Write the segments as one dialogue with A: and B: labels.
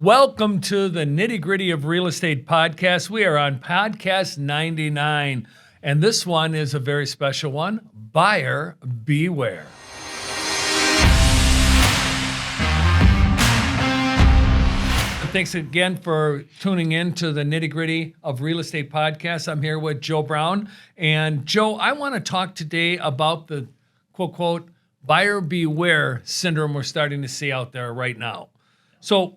A: Welcome to the Nitty Gritty of Real Estate podcast. We are on podcast 99, and this one is a very special one. Buyer beware. Thanks again for tuning in to the Nitty Gritty of Real Estate podcast. I'm here with Joe Brown. And Joe, I want to talk today about the quote, quote, buyer beware syndrome we're starting to see out there right now. So,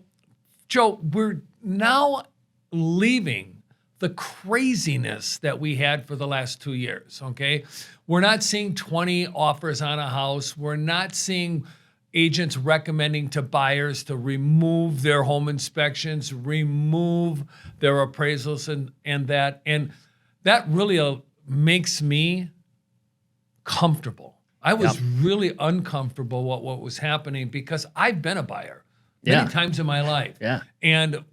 A: Joe, we're now leaving the craziness that we had for the last 2 years, okay? We're not seeing 20 offers on a house. We're not seeing agents recommending to buyers to remove their home inspections, remove their appraisals and that. And that really makes me comfortable. I was really uncomfortable with what was happening because I've been a buyer many times in my life.
B: Yeah.
A: And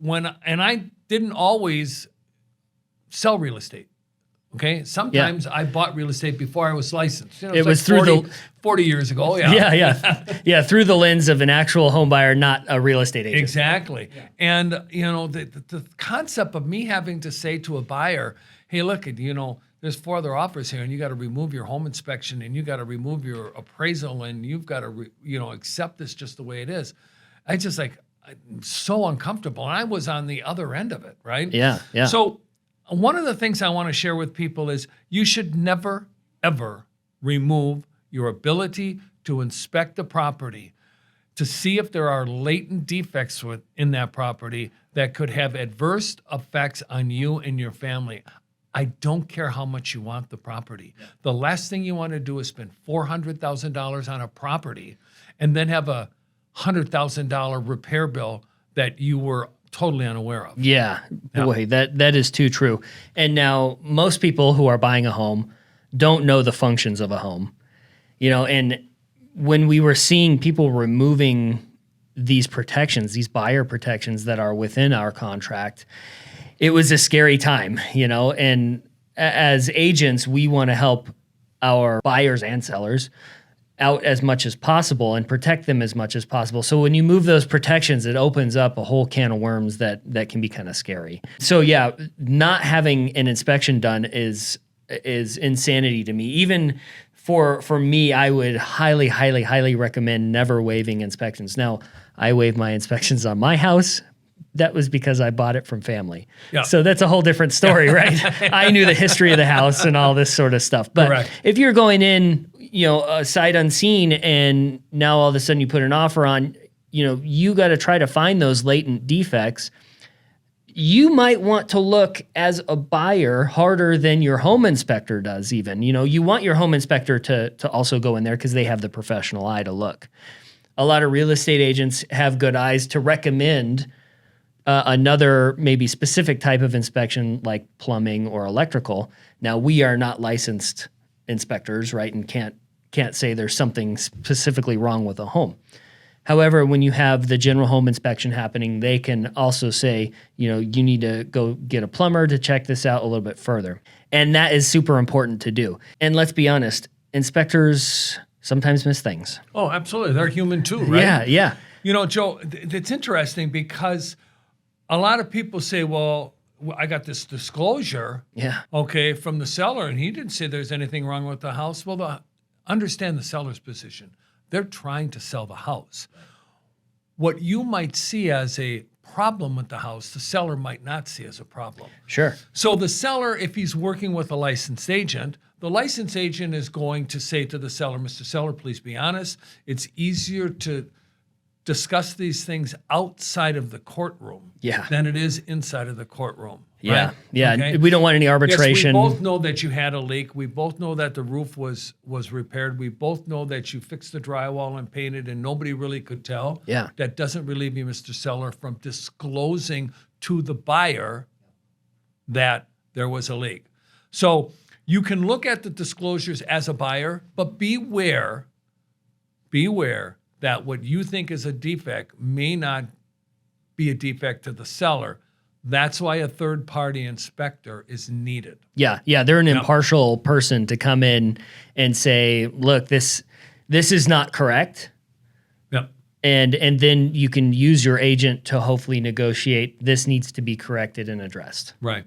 A: I didn't always sell real estate. Okay. Sometimes I bought real estate before I was licensed. You know,
B: it was
A: like
B: through
A: 40 years ago.
B: Yeah, through the lens of an actual home buyer, not a real estate agent.
A: Exactly. Yeah. And you know, the concept of me having to say to a buyer, hey, look, you know, there's 4 other offers here and you got to remove your home inspection and you got to remove your appraisal and you've got to, accept this just the way it is. I'm so uncomfortable. And I was on the other end of it, right?
B: Yeah.
A: So one of the things I want to share with people is you should never, ever remove your ability to inspect the property to see if there are latent defects in that property that could have adverse effects on you and your family. I don't care how much you want the property. Yeah. The last thing you want to do is spend $400,000 on a property and then have a $100,000 repair bill that you were totally unaware of.
B: Yeah. Boy, that is too true. And now most people who are buying a home don't know the functions of a home. And when we were seeing people removing these protections, these buyer protections that are within our contract, it was a scary time, and as agents, we want to help our buyers and sellers out as much as possible and protect them as much as possible. So when you move those protections, it opens up a whole can of worms that can be kind of scary. So yeah, not having an inspection done is insanity to me. Even for me, I would highly recommend never waiving inspections. Now, I waive my inspections on my house. That was because I bought it from family. Yeah. So that's a whole different story, right? I knew the history of the house and all this sort of stuff. But Correct. If you're going in, sight unseen, and now all of a sudden you put an offer on, you got to try to find those latent defects. You might want to look as a buyer harder than your home inspector does even. You want your home inspector to also go in there because they have the professional eye to look. A lot of real estate agents have good eyes to recommend another maybe specific type of inspection like plumbing or electrical. Now, we are not licensed inspectors, right, and can't say there's something specifically wrong with a home. However, when you have the general home inspection happening, they can also say, you need to go get a plumber to check this out a little bit further. And that is super important to do. And let's be honest, inspectors sometimes miss things.
A: Oh, absolutely. They're human too, right?
B: Yeah.
A: Joe, it's interesting because a lot of people say, well, I got this disclosure, from the seller, and he didn't say there's anything wrong with the house. Well, understand the seller's position. They're trying to sell the house. What you might see as a problem with the house, the seller might not see as a problem.
B: Sure.
A: So the seller, if he's working with a licensed agent, the licensed agent is going to say to the seller, Mr. Seller, please be honest. It's easier to discuss these things outside of the courtroom than it is inside of the courtroom.
B: Yeah,
A: right?
B: yeah.
A: Okay?
B: We don't want any arbitration.
A: Yes, we both know that you had a leak. We both know that the roof was repaired. We both know that you fixed the drywall and painted and nobody really could tell.
B: Yeah.
A: That doesn't relieve you, Mr. Seller, from disclosing to the buyer that there was a leak. So you can look at the disclosures as a buyer, but beware that what you think is a defect may not be a defect to the seller. That's why a third-party inspector is needed.
B: Yeah, they're an impartial person to come in and say, look, this is not correct.
A: Yep.
B: And then you can use your agent to hopefully negotiate, this needs to be corrected and addressed.
A: Right.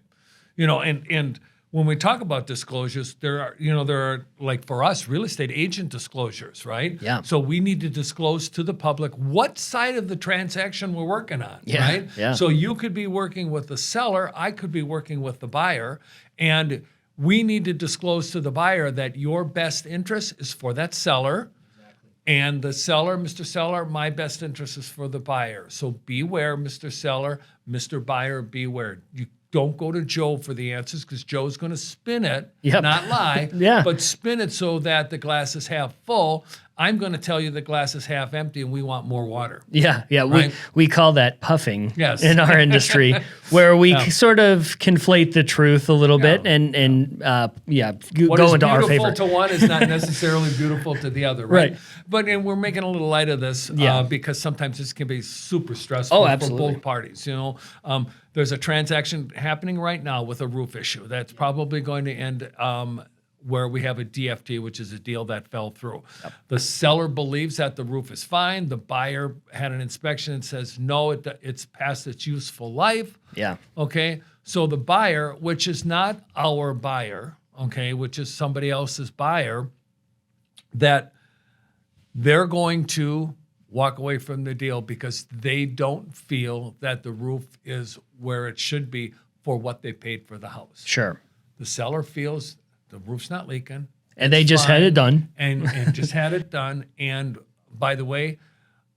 A: And when we talk about disclosures, there are like for us, real estate agent disclosures, right?
B: Yeah.
A: So we need to disclose to the public what side of the transaction we're working on,
B: Yeah,
A: right?
B: yeah.
A: So you could be working with the seller, I could be working with the buyer, and we need to disclose to the buyer that your best interest is for that seller. And the seller, Mr. Seller, my best interest is for the buyer. So beware, Mr. Seller, Mr. Buyer, beware. You don't go to Joe for the answers because Joe's going to spin it,
B: Yep.
A: not lie,
B: Yeah.
A: but spin it so that the glass is half full. I'm going to tell you the glass is half empty and we want more water.
B: Yeah, yeah.
A: Right.
B: We call that puffing
A: Yes.
B: in our industry, where we sort of conflate the truth a little bit and
A: What
B: go
A: is
B: into our
A: beautiful
B: favor.
A: to one is not necessarily beautiful to the other, right?
B: Right.
A: But and we're making a little light of this
B: Yeah.
A: because sometimes this can be super stressful
B: Oh,
A: for
B: absolutely.
A: both parties. There's a transaction happening right now with a roof issue that's probably going to end where we have a DFT, which is a deal that fell through. Yep. The seller believes that the roof is fine. The buyer had an inspection and says, no, it's past its useful life.
B: Yeah.
A: Okay. So the buyer, which is not our buyer, okay, which is somebody else's buyer, that they're going to walk away from the deal because they don't feel that the roof is where it should be for what they paid for the house.
B: Sure.
A: The seller feels the roof's not leaking.
B: And they
A: it's
B: just had
A: fine,
B: it done.
A: and just had it done. And by the way,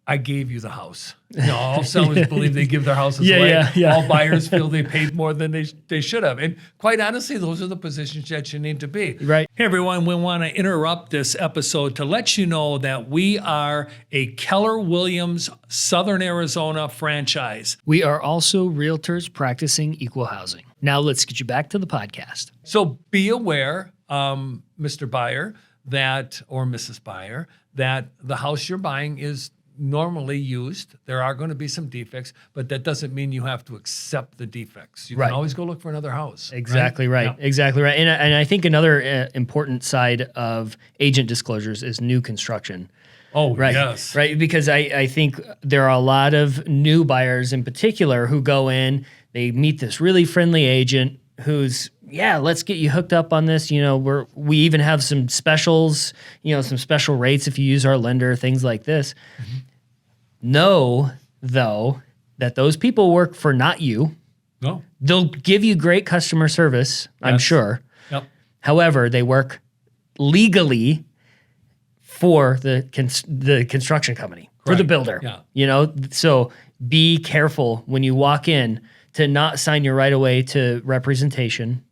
A: I gave you the house. All sellers believe they give their houses
B: Yeah,
A: away.
B: yeah, yeah.
A: All buyers feel they paid more than they should have. And quite honestly, those are the positions that you need to be.
B: Right.
A: Hey, everyone, we want to interrupt this episode to let you know that we are a Keller Williams Southern Arizona franchise.
B: We are also realtors practicing equal housing. Now let's get you back to the podcast.
A: So be aware, Mr. Buyer, or Mrs. Buyer, that the house you're buying is normally used. There are going to be some defects, but that doesn't mean you have to accept the defects. You
B: Right.
A: can always go look for another house.
B: Exactly right.
A: Yeah.
B: Exactly right. And I think another important side of agent disclosures is new construction.
A: Oh,
B: Right.
A: yes.
B: Right. Because I think there are a lot of new buyers in particular who go in, they meet this really friendly agent who's, yeah, let's get you hooked up on this. We even have some specials, some special rates if you use our lender, things like this. Mm-hmm. Know, though, that those people work for not you.
A: No.
B: They'll give you great customer service, I'm
A: Yes.
B: sure.
A: Yep.
B: However, they work legally for the construction company, for the
A: Correct.
B: builder.
A: Yeah.
B: So be careful when you walk in to not sign your right away to representation.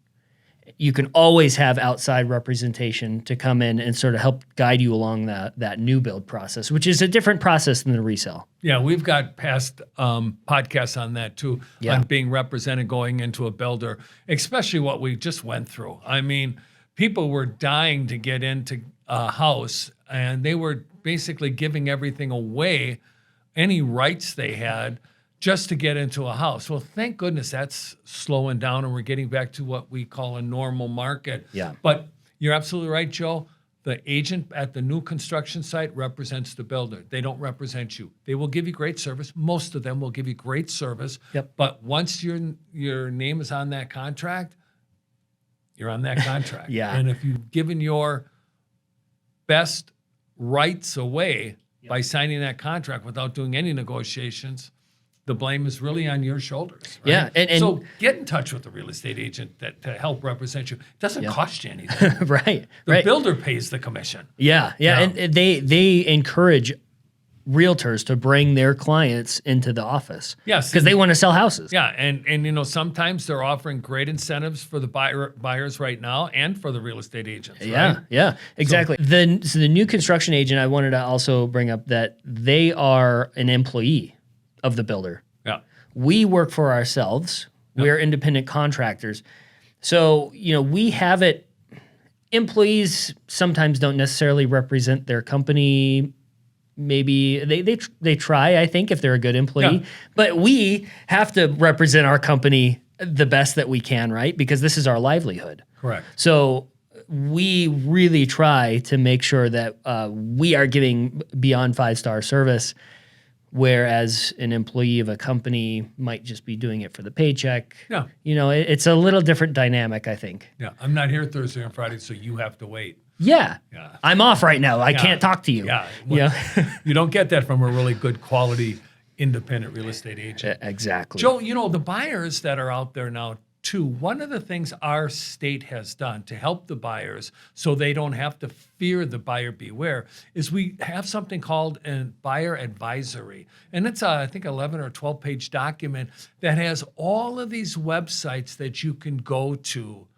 B: You can always have outside representation to come in and sort of help guide you along that new build process, which is a different process than the resale.
A: Yeah, we've got past podcasts on that too,
B: Yeah.
A: on being represented going into a builder, especially what we just went through. I mean, people were dying to get into a house, and they were basically giving everything away, any rights they had, just to get into a house. Well, thank goodness that's slowing down and we're getting back to what we call a normal market.
B: Yeah.
A: But you're absolutely right, Joe. The agent at the new construction site represents the builder. They don't represent you. They will give you great service. Most of them will give you great service.
B: Yep.
A: But once your name is on that contract, you're on that contract.
B: Yeah.
A: And if you've given your best rights away by signing that contract without doing any negotiations, the blame is really on your shoulders. Right?
B: Yeah, and
A: so get in touch with the real estate agent to help represent you. It doesn't cost you anything.
B: right.
A: The
B: right.
A: builder pays the commission.
B: Yeah. And they encourage realtors to bring their clients into the office.
A: Yes.
B: Because they want to sell houses.
A: Yeah, and sometimes they're offering great incentives for the buyers right now and for the real estate agents.
B: Yeah,
A: Right?
B: yeah, exactly. So the new construction agent, I wanted to also bring up that they are an employee of the builder.
A: Yeah.
B: We work for ourselves. We're independent contractors. So, we have it. Employees sometimes don't necessarily represent their company. Maybe they try, I think, if they're a good employee.
A: Yeah.
B: But we have to represent our company the best that we can, right? Because this is our livelihood.
A: Correct.
B: So we really try to make sure that we are giving beyond 5-star service whereas an employee of a company might just be doing it for the paycheck.
A: Yeah.
B: It's a little different dynamic, I think.
A: Yeah. I'm not here Thursday and Friday, so you have to wait.
B: Yeah.
A: Yeah.
B: I'm off right now. I can't talk to you.
A: Yeah.
B: Yeah.
A: You don't get that from a really good quality independent real estate agent.
B: Exactly.
A: Joe, the buyers that are out there now too, one of the things our state has done to help the buyers so they don't have to fear the buyer beware is we have something called a buyer advisory. And it's I think 11 or 12 page document that has all of these websites that you can go to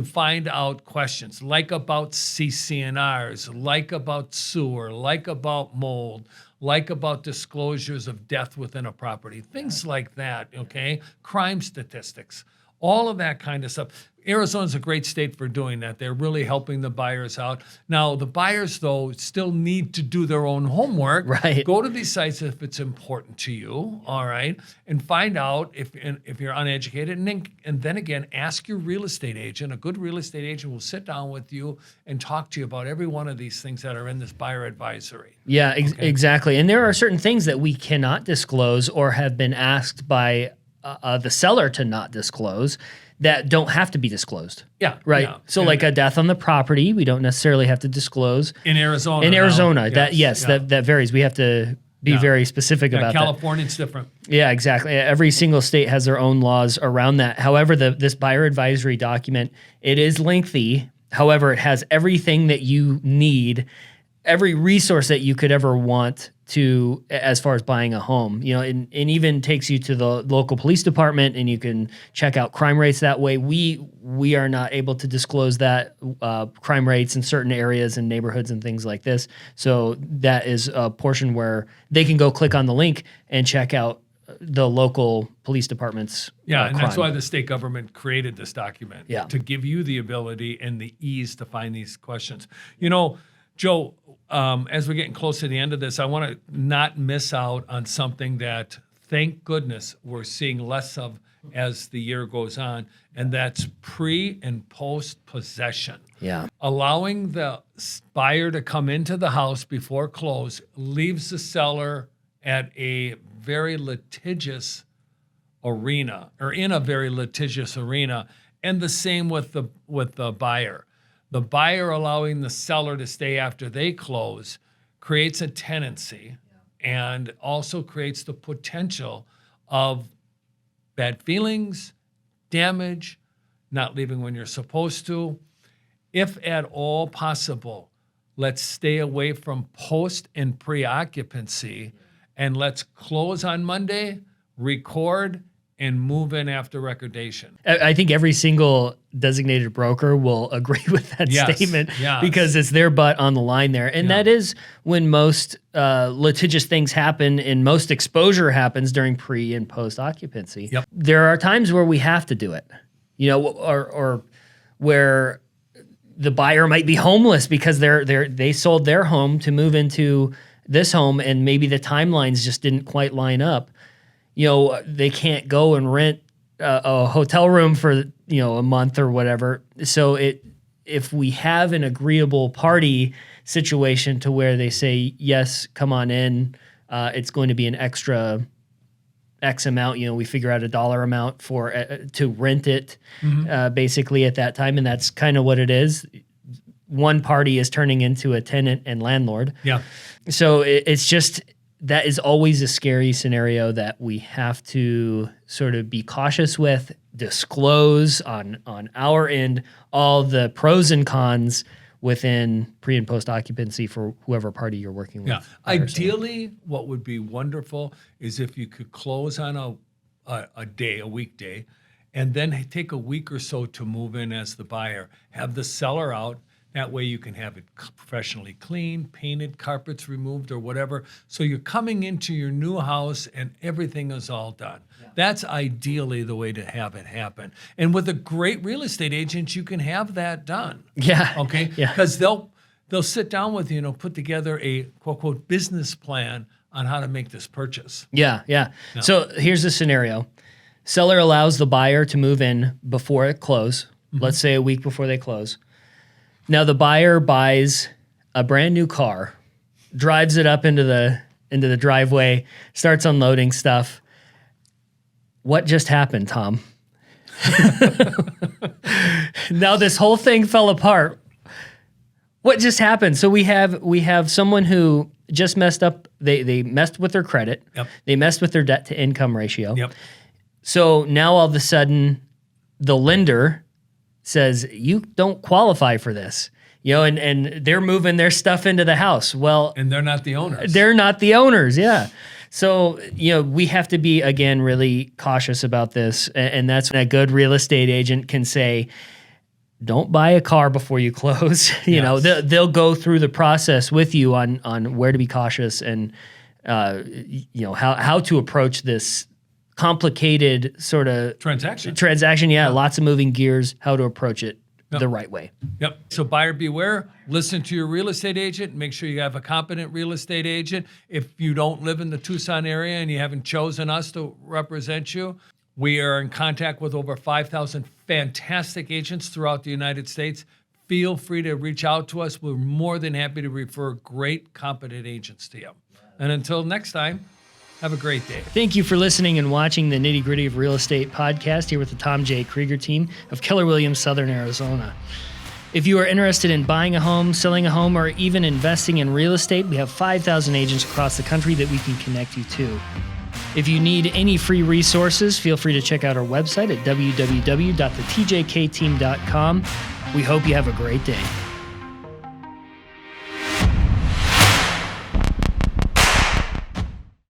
A: find out questions like about CCNRs, like about sewer, like about mold, like about disclosures of death within a property, things like that, okay? Crime statistics, all of that kind of stuff. Arizona's a great state for doing that. They're really helping the buyers out. Now, the buyers, though, still need to do their own homework.
B: Right.
A: Go to these sites if it's important to you, all right, and find out if you're uneducated. And then again, ask your real estate agent. A good real estate agent will sit down with you and talk to you about every one of these things that are in this buyer advisory.
B: Yeah, exactly. And there are certain things that we cannot disclose or have been asked by the seller to not disclose that don't have to be disclosed.
A: Yeah.
B: Right.
A: Yeah.
B: So like a death on the property, we don't necessarily have to disclose.
A: In Arizona.
B: In Arizona,
A: now,
B: that varies. We have to be very specific about that.
A: California's different.
B: Yeah, exactly. Every single state has their own laws around that. However, this buyer advisory document, it is lengthy. However, it has everything that you need, every resource that you could ever want to as far as buying a home, and even takes you to the local police department, and you can check out crime rates that way. We are not able to disclose that crime rates in certain areas and neighborhoods and things like this. So that is a portion where they can go click on the link and check out the local police department's
A: and
B: crime.
A: that's why the state government created this document
B: to
A: give you the ability and the ease to find these questions. Joe, as we're getting close to the end of this, I want to not miss out on something that, thank goodness, we're seeing less of as the year goes on, and that's pre and post possession.
B: Yeah.
A: Allowing the buyer to come into the house before close leaves the seller at a very litigious arena, or in a very litigious arena, and the same with the buyer. The buyer allowing the seller to stay after they close creates a tenancy and also creates the potential of bad feelings, damage, not leaving when you're supposed to. If at all possible, let's stay away from post and pre-occupancy, and let's close on Monday, record, and move in after recordation.
B: I think every single designated broker will agree with that statement because it's their butt on the line there. And that is when most litigious things happen and most exposure happens during pre and post occupancy.
A: Yep.
B: There are times where we have to do it, or where the buyer might be homeless because they sold their home to move into this home and maybe the timelines just didn't quite line up. They can't go and rent a hotel room for, a month or whatever. So if we have an agreeable party situation to where they say, yes, come on in, it's going to be an extra X amount, we figure out a dollar amount for to rent it basically at that time. And that's kind of what it is. One party is turning into a tenant and landlord. Yeah. So it's just... that is always a scary scenario that we have to sort of be cautious with, disclose on our end all the pros and cons within pre and post occupancy for whoever party you're working with.
A: Yeah. Ideally, what would be wonderful is if you could close on a weekday, and then take a week or so to move in as the buyer. Have the seller out. That way you can have it professionally cleaned, painted, carpets removed, or whatever. So you're coming into your new house and everything is all done. Yeah. That's ideally the way to have it happen. And with a great real estate agent, you can have that done.
B: Yeah.
A: Okay?
B: Yeah.
A: Because they'll sit down with you and put together a quote, quote, business plan on how to make this purchase.
B: Yeah. So here's the scenario. Seller allows the buyer to move in before it close. Let's say a week before they close. Now the buyer buys a brand new car, drives it up into into the driveway, starts unloading stuff. What just happened, Tom? Now this whole thing fell apart. What just happened? So we have someone who just messed up. They messed with their credit.
A: Yep.
B: They messed with their debt to income ratio.
A: Yep.
B: So now all of a sudden, the lender says you don't qualify for this. And they're moving their stuff into the house. Well,
A: And they're not the owners.
B: they're not the owners. Yeah. So, we have to be, again, really cautious about this. And that's when a good real estate agent can say, don't buy a car before you close. They'll go through the process with you on where to be cautious and, how to approach this complicated sort of
A: transaction.
B: Yeah. Lots of moving gears, how to approach it the right way.
A: Yep. So buyer beware. Listen to your real estate agent. Make sure you have a competent real estate agent. If you don't live in the Tucson area and you haven't chosen us to represent you, we are in contact with over 5,000 fantastic agents throughout the United States. Feel free to reach out to us. We're more than happy to refer great, competent agents to you. And until next time, have a great day.
B: Thank you for listening and watching the Nitty Gritty of Real Estate podcast here with the Tom J. Krieger team of Keller Williams, Southern Arizona. If you are interested in buying a home, selling a home, or even investing in real estate, we have 5,000 agents across the country that we can connect you to. If you need any free resources, feel free to check out our website at www.thetjkteam.com. We hope you have a great day.